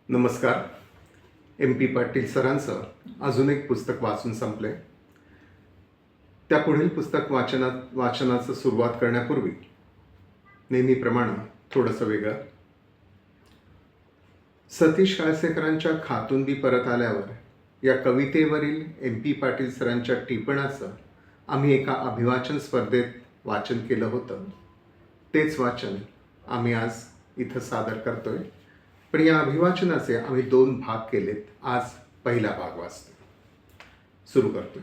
नमस्कार. MP पाटील सरांचं अजून एक पुस्तक वाचून संपले. त्या पुढील पुस्तक वाचनाचं सुरुवात करण्यापूर्वी नेहमीप्रमाणे थोडंसं वेगळं. सतीश काळसेकरांच्या खातून परत आल्यावर या कवितेवरील MP पाटील सरांच्या टिपणाचं आम्ही एका अभिवाचन स्पर्धेत वाचन केलं होतं. तेच वाचन आम्ही आज इथं सादर करतोय. पण या अभिवाचनाचे आम्ही 2 भाग केलेत. आज पहिला भाग वाचतो. सुरू करतोय.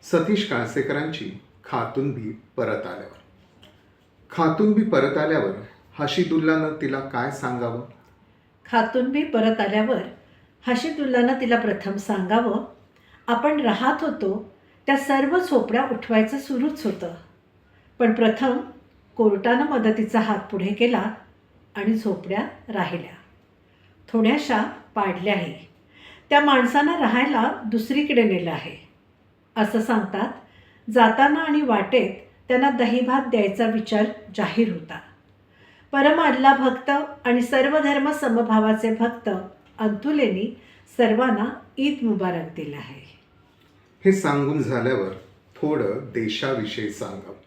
सतीश काळसेकरांची खातून परत आल्यावर. खातून परत आल्यावर हशीदुल्लानं तिला काय सांगावं? खातून परत आल्यावर हशीदुल्लानं तिला प्रथम सांगावं, आपण राहत होतो त्या सर्व झोपड्या उठवायचं सुरूच होतं. पण प्रथम कोर्टानं मदतीचा हात पुढे केला आणि झोपड्या राहिल्या. थोड्याशा पाडल्याही. त्या माणसानं राहायला दुसरीकडे नेलं आहे असं सांगतात. जाताना आणि वाटेत त्यांना दहीभात द्यायचा विचार जाहीर होता. परमादला भक्त आणि सर्व धर्म समभावाचे भक्त अंतुलेनी सर्वांना ईद मुबारक दिलं आहे. हे सांगून झाल्यावर थोडं देशाविषयी सांगावं.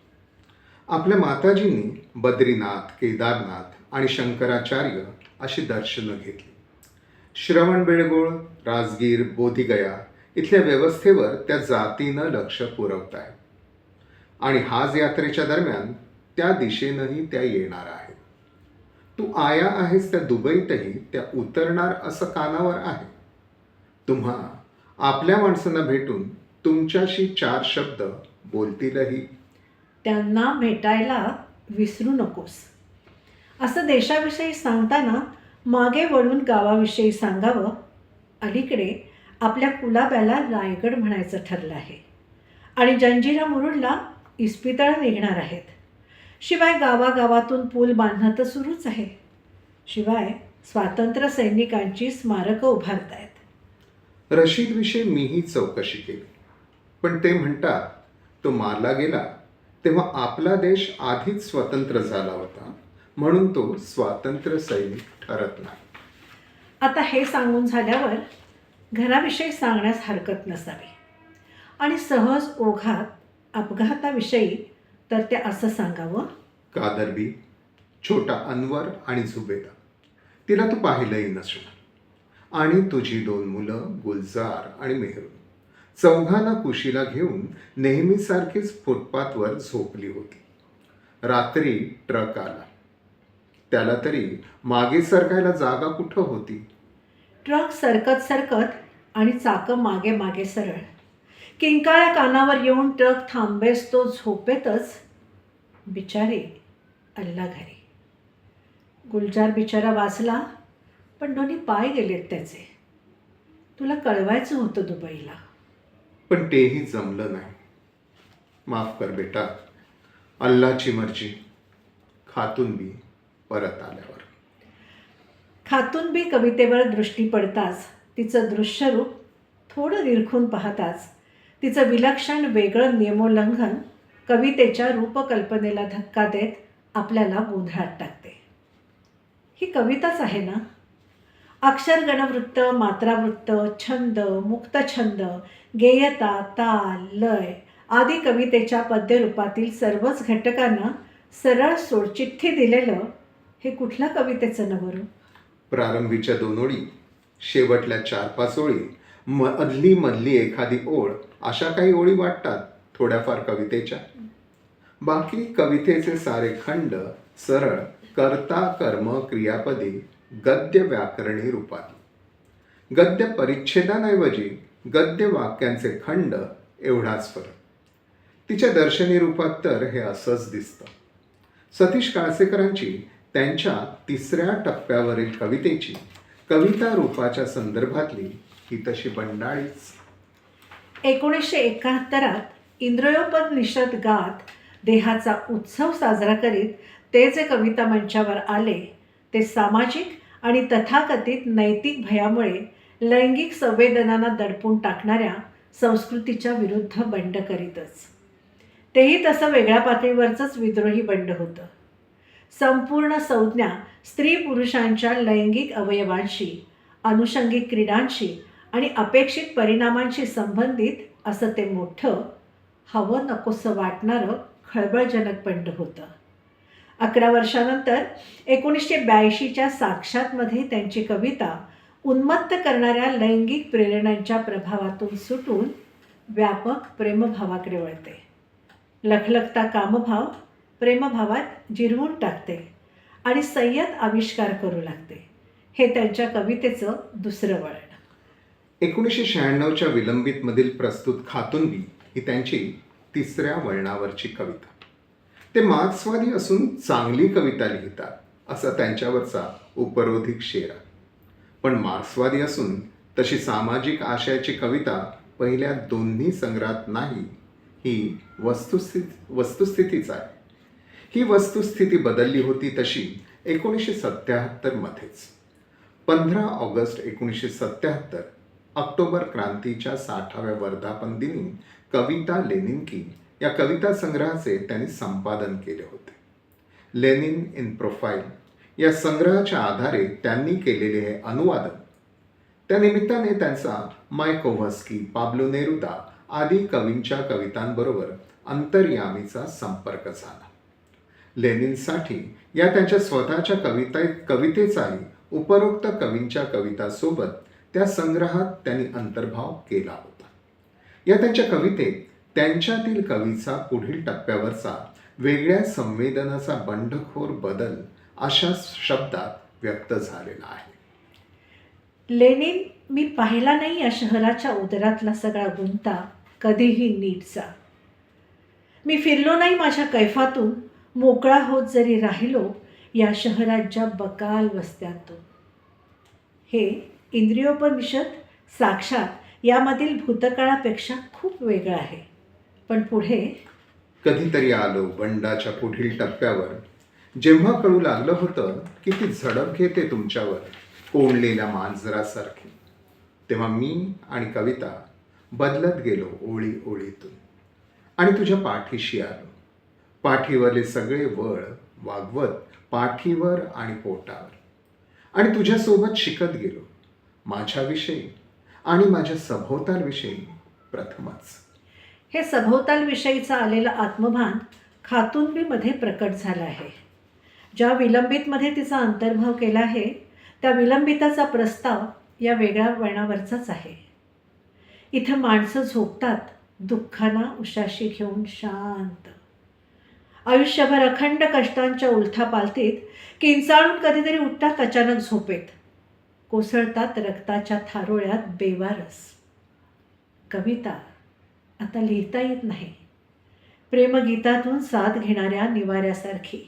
आपल्या माताजींनी बद्रीनाथ, केदारनाथ आणि शंकराचार्य अशी दर्शनं घेतली. श्रवणबेळगोळ, राजगीर, बोधिगया इथल्या व्यवस्थेवर त्या जातीनं लक्ष पुरवत आहे आणि हाज यात्रेच्या दरम्यान त्या दिशेनंही त्या येणार आहेत. तू आया आहेस त्या दुबईतही त्या उतरणार असं कानावर आहे. तुम्हा आपल्या माणसांना भेटून तुमच्याशी 4 शब्द बोलतीलही. त्यांना भेटायला विसरू नकोस असं देशाविषयी सांगताना मागे वळून गावाविषयी सांगावं. अलीकडे आपल्या कुलाब्याला रायगड म्हणायचं ठरलं आहे आणि जंजिरा मुरुडला इस्पितळं निघणार आहेत. शिवाय गावागावातून पूल बांधणं तर सुरूच आहे. शिवाय स्वातंत्र्य सैनिकांची स्मारकं उभारत आहेत. रशीदविषयी मीही चौकशी केली. पण ते म्हणतात तो मारला गेला तेव्हा आपला देश आधीच स्वतंत्र झाला होता, म्हणून तो स्वातंत्र्य सैनिक ठरत नाही. आता हे सांगून झाल्यावर घराविषयी सांगण्यास हरकत नसावी आणि सहज ओघात अपघाताविषयी तर ते असं सांगावं. कादरबी, छोटा अनवर आणि झुबेदा, तिला तू पाहिलंही नसणार. आणि तुझी 2 मुलं गुलजार आणि मेहरून चौघांना कुशीला घेऊन नेहमीसारखीच फुटपाथवर झोपली होती. रात्री ट्रक आला. त्याला तरी मागे सरकायला जागा कुठं होती? ट्रक सरकत सरकत आणि चाकं मागे मागे सरळ. किंकाळ्या कानावर येऊन ट्रक थांबेस तो झोपेतच. बिचारी अल्ला घरी. गुलजार बिचारा वाचला, पण 2 पाय गेलेत त्याचे. तुला कळवायचं होतं दुबईला. पण तेही जमलं नाही. माफ कर बेटा, अल्लाची मर्जी. खातून परत आल्यावर. खातून कवितेवर दृष्टी पडताच, तिचं दृश्यरूप थोडं निरखून पाहताच तिचं विलक्षण वेगळं नियमोल्लंघन कवितेच्या रूपकल्पनेला धक्का देत आपल्याला गोंधळात टाकते. ही कविताच आहे ना? अक्षरगणवृत्त, मात्रावृत्त, छंद, मुक्तछंद, गेयता, ताल, लय आदी कवितेच्या पद्यरूपातील सर्वच घटकांना सरळ सोडचिठ्ठी दिलेलं हे कुठल्या कवितेचं नवरू? प्रारंभीच्या 2 ओळी, शेवटल्या 4-5 ओळी, मधली एखादी ओळ, अशा काही ओळी वाटतात थोड्याफार कवितेच्या. बाकी कवितेचे सारे खंड सरळ कर्ता कर्म क्रियापदी गद्य व्याकरणी रूपात. गद्य परिच्छेदांऐवजी गद्य वाक्यांचे खंड एवढाच फरक. तिच्या दर्शनी रूपात तर हे असंच दिसतं. सतीश काळसेकरांची त्यांच्या 3ऱ्या टप्प्यावरील कवितेची कविता रूपाच्या संदर्भातली ही तशी बंडाळीच. 1971 इंद्रयोपनिषद गात देहाचा उत्सव साजरा करीत ते जे कविता मंचावर आले ते सामाजिक आणि तथाकथित नैतिक भयामुळे लैंगिक संवेदनांना दडपून टाकणाऱ्या संस्कृतीच्या विरुद्ध बंड करीतच. तेही तसं वेगळ्या पातळीवरचंच विद्रोही बंड होतं. संपूर्ण संज्ञा स्त्री पुरुषांच्या लैंगिक अवयवांशी, अनुषंगिक क्रीडांशी आणि अपेक्षित परिणामांशी संबंधित असं ते मोठं, हवं नकोसं वाटणारं खळबळजनक बंड होतं. 11 वर्षानंतर 1982च्या साक्षातमध्ये त्यांची कविता उन्मत्त करणाऱ्या लैंगिक प्रेरणेच्या प्रभावातून सुटून व्यापक प्रेमभावाकडे वळते. लखलखता कामभाव प्रेमभावात जिरवून टाकते आणि संयत आविष्कार करू लागते. हे त्यांच्या कवितेचं दुसरं वळण. 1996च्या विलंबितमधील प्रस्तुत खातुनबी ही त्यांची तिसऱ्या वळणावरची कविता. ते मार्क्सवादी असून चांगली कविता लिहितात असा त्यांच्यावरचा उपरोधिक शेरा. पण मार्क्सवादी असून तशी सामाजिक आशयाची कविता पहिल्या दोन्ही संग्रहात नाही, ही वस्तुस्थितीच आहे. ही वस्तुस्थिती बदलली होती तशी 1977मध्येच. 15 ऑगस्ट 1977 ऑक्टोबर क्रांतीच्या 60व्या वर्धापन दिनी कविता लेनिनकी या कविता संग्रहाचे त्यांनी संपादन केले होते. लेनिन इन प्रोफाईल या संग्रहाच्या आधारे त्यांनी केलेले हे अनुवादन. त्या निमित्ताने त्यांचा मायकोव्हस्की, पाब्लो नेरुदा आदी कवींच्या कवितांबरोबर अंतर्यामीचा संपर्क झाला. लेनिनसाठी या त्यांच्या स्वतःच्या कवितेचाही उपरोक्त कवींच्या कवितासोबत त्या संग्रहात त्यांनी अंतर्भाव केला होता. या त्यांच्या कवितेत त्यांच्यातील कवीचा पुढील टप्प्यावरचा वेगळ्या संवेदनाचा बंडखोर बदल अशा शब्दात व्यक्त झालेला आहे. लेनिन मी पाहिला नाही या शहराच्या उदरातला सगळा गुंता कधीही नीटचा. मी फिरलो नाही माझ्या कैफातून, मोकळा होत जरी राहिलो या शहराच्या बकाल वस्त्यातून. हे इंद्रियोपनिषद साक्षात यामधील भूतकाळापेक्षा खूप वेगळं आहे. पण पुढे कधीतरी आलो बंडाच्या पुढील टप्प्यावर, जेव्हा कळू लागलं होतं की ती झडप घेते तुमच्यावर कोंडलेल्या मांजरासारखी, तेव्हा मी आणि कविता बदलत गेलो ओळी ओळीतून आणि तुझ्या पाठीशी आलो. पाठीवरले सगळे वळ वागवत पाठीवर आणि पोटावर आणि तुझ्यासोबत शिकत गेलो माझ्याविषयी आणि माझ्या सभोवतालविषयी प्रथमच. हे सभोवतालविषयीचं आलेलं आत्मभान खातुनबीमध्ये प्रकट झालं आहे. ज्या विलंबितमध्ये तिचा अंतर्भाव केला आहे त्या विलंबिताचा प्रस्ताव या वेगळ्या वळणावरचाच आहे. इथं माणसं झोपतात दुःखाना उशाशी घेऊन शांत. आयुष्यभर अखंड कष्टांच्या उलथापालथीत किंचाळून कधीतरी उठतात अचानक झोपेत. कोसळतात रक्ताच्या थारोळ्यात बेवारस. कविता आता लिहिता येत नाही. प्रेमगीतातून साथ घेणाऱ्या निवाऱ्यासारखी.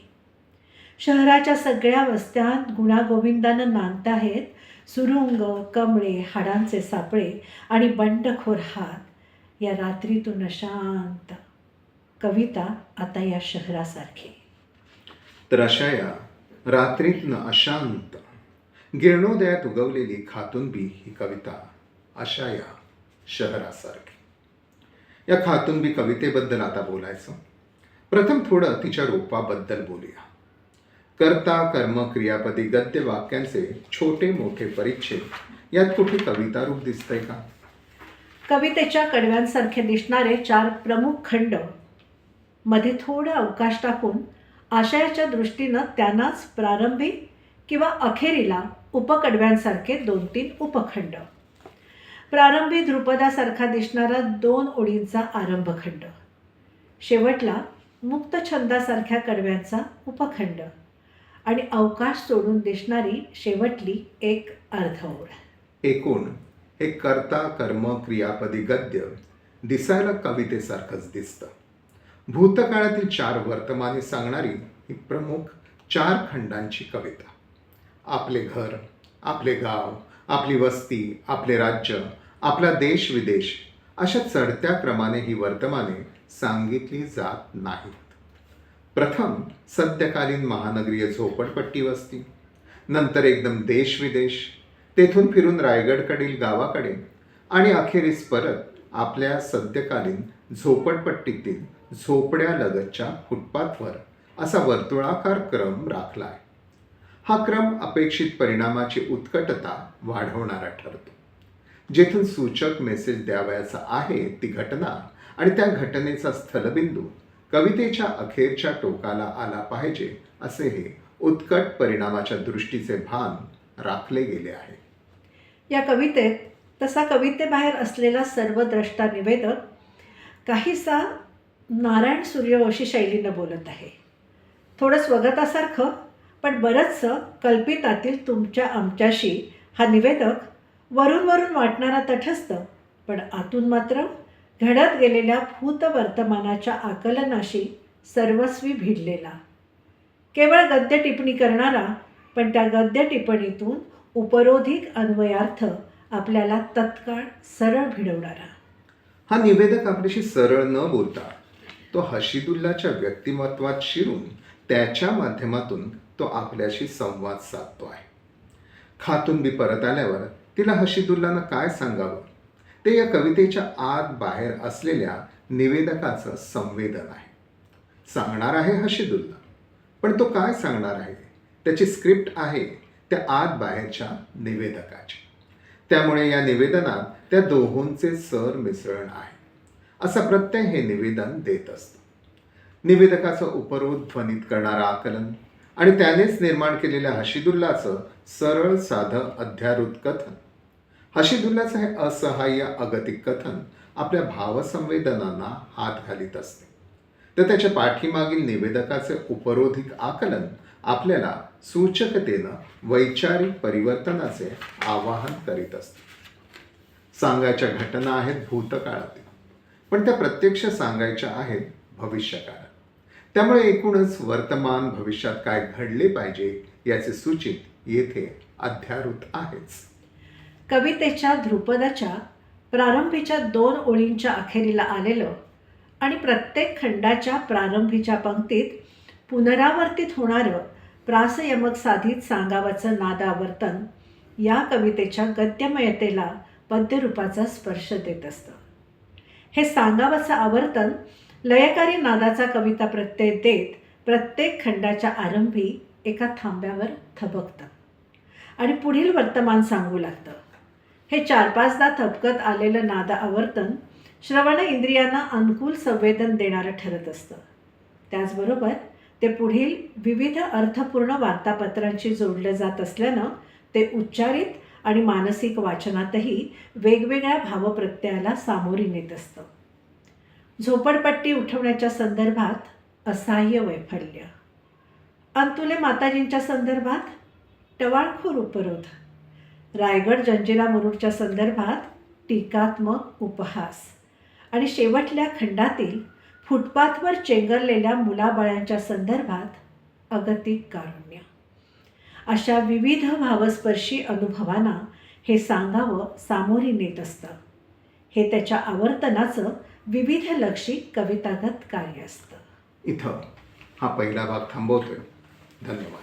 शहराच्या सगळ्या वस्त्यात गुणागोविंदानं नांदताहेत सुरुंग, कमळे, हाडांचे सापळे आणि बंडखोर हात या रात्रीतून अशांत. कविता आता या शहरासारखी. तर अशा या रात्रीतनं अशांत गिरणोदयात उगवलेली खातुनबी ही कविता अशा या शहरासारखी. या खातुनबी कवितेबद्दल आता बोलायचं. प्रथम थोडं तिच्या रूपाबद्दल बोलूया. कर्ता कर्म क्रियापदी गद्य वाक्यांचे छोटे मोठे परिच्छेद यात कुठे कविता रूप दिसतंय का? कवितेच्या कडव्यांसारखे दिसणारे 4 प्रमुख खंड, मध्ये थोडा अवकाश टाकून आशयाच्या दृष्टीनं त्यांनाच प्रारंभी किंवा अखेरीला उपकडव्यांसारखे 2-3 उपखंड. प्रारंभी ध्रुपदासारखा दिसणारा 2 ओळींचा आरंभखंड, शेवटला मुक्त छंदासारख्या कडव्यांचा उपखंड आणि अवकाश सोडून दिसणारी शेवटली एक अर्धओळ. एकूण हे कर्ता कर्म क्रियापदी गद्य दिसायला कवितेसारखंच दिसतं. भूतकाळातील 4 वर्तमाने सांगणारी ही प्रमुख 4 खंडांची कविता. आपले घर, आपले गाव, आपली वस्ती, आपले राज्य, आपला देश विदेश अशा चढत्या क्रमाने ही वर्तमाने सांगितली जात नाहीत. प्रथम सद्यकालीन महानगरीय झोपडपट्टी वस्ती, नंतर एकदम देश विदेश, तेथून फिरून रायगडकडील गावाकडे आणि अखेरीस परत आपल्या सद्यकालीन झोपडपट्टीतील झोपड्यालगतच्या फुटपाथवर असा वर्तुळाकार क्रम राखला आहे. हा क्रम अपेक्षित परिणामाची उत्कटता वाढवणारा ठरतो. जेथून सूचक मेसेज द्यावयाचा आहे ती घटना आणि त्या घटनेचा स्थलबिंदू कवितेच्या अखेरच्या टोकाला आला पाहिजे असे हे उत्कट परिणामाच्या दृष्टीचे भान राखले गेले आहे. या कवितेत तसा कवितेबाहेर असलेला सर्व द्रष्टा निवेदक काहीसा नारायण सूर्यवंशी शैलीनं बोलत आहे. थोडं स्वगतासारखं पण बरंचसं कल्पितातील तुमच्या आमच्याशी हा निवेदक वरून वाटणारा तटस्थ पण आतून मात्र घडत गेलेल्या भूत वर्तमानाच्या आकलनाशी सर्वस्वी भिडलेला, केवळ गद्य टिप्पणी करणारा पण त्या गद्य टिप्पणीतून उपरोधिक अन्वयार्थ आपल्याला तत्काळ सरळ भिडवणारा. हा निवेदक आपल्याशी सरळ न बोलता तो हशीदुल्लाच्या व्यक्तिमत्वात शिरून त्याच्या माध्यमातून तो आपल्याशी संवाद साधतो आहे. खातून बी परत आल्यावर तिला हशीदुल्लानं काय सांगावं ते या कवितेच्या आत बाहेर असलेल्या निवेदकाचं संवेदन आहे. सांगणार आहे हशीदुल्ला, पण तो काय सांगणार आहे त्याची स्क्रिप्ट आहे त्या आत बाहेरच्या निवेदकाची. त्यामुळे या निवेदनात त्या दोहोंचे सर मिसळण आहे असा प्रत्यय हे निवेदन देत असतं. निवेदकाचं उपरोध ध्वनित करणारं आकलन आणि त्यानेच निर्माण केलेल्या हशीदुल्लाचं सरळ साधं अध्यारूत कथन. हशीदुल्लाचं हे असहाय्य अगतिक कथन आपल्या भावसंवेदनांना हात घालीत असते, तर त्याच्या पाठीमागील निवेदकाचे उपरोधिक आकलन आपल्याला सूचकतेनं वैचारिक परिवर्तनाचे आवाहन करीत असते. सांगायच्या घटना आहेत भूतकाळातील, पण त्या प्रत्यक्ष सांगायच्या आहेत भविष्यकाळात. त्यामुळे एकूणच वर्तमान भविष्यात काय घडले पाहिजे याचे सूचित येथे अध्यारूत आहेच. कवितेच्या ध्रुपदाच्या प्रारंभीच्या 2 ओळींच्या अखेरीला आलेलं आणि प्रत्येक खंडाच्या प्रारंभीच्या पंक्तीत पुनरावर्तित होणारं प्रासयमक साधित सांगावाचं नादावर्तन या कवितेच्या गद्यमयतेला पद्यरूपाचा स्पर्श देत असतं. हे सांगावाचं आवर्तन लयकारी नादाचा कविता प्रत्यय देत प्रत्येक खंडाच्या आरंभी एका थांब्यावर थबकतं आणि पुढील वर्तमान सांगू लागतं. हे 4-5दा थपकत आलेलं नाद आवर्तन श्रवण इंद्रियांना अनुकूल संवेदन देणारं ठरत असतं. त्याचबरोबर ते पुढील विविध अर्थपूर्ण वार्तापत्रांशी जोडलं जात असल्यानं ते उच्चारित आणि मानसिक वाचनातही वेगवेगळ्या भावप्रत्ययाला सामोरी नेत असतं. झोपडपट्टी उठवण्याच्या संदर्भात असहाय्य वैफल्य, अंतुले माताजींच्या संदर्भात टवाळखोर उपरोध, रायगड जंजिरा मुरुडच्या संदर्भात टीकात्मक उपहास आणि शेवटल्या खंडातील फुटपाथवर चेंगरलेल्या मुलाबाळांच्या संदर्भात अगतिक कारुण्य. अशा विविध भावस्पर्शी अनुभवांना हे सांगावं सामोरी नेत असतं. हे त्याच्या आवर्तनाचं विविधलक्षी कवितागत कार्य असतं. इथं हा पहिला भाग थांबवतोय. धन्यवाद.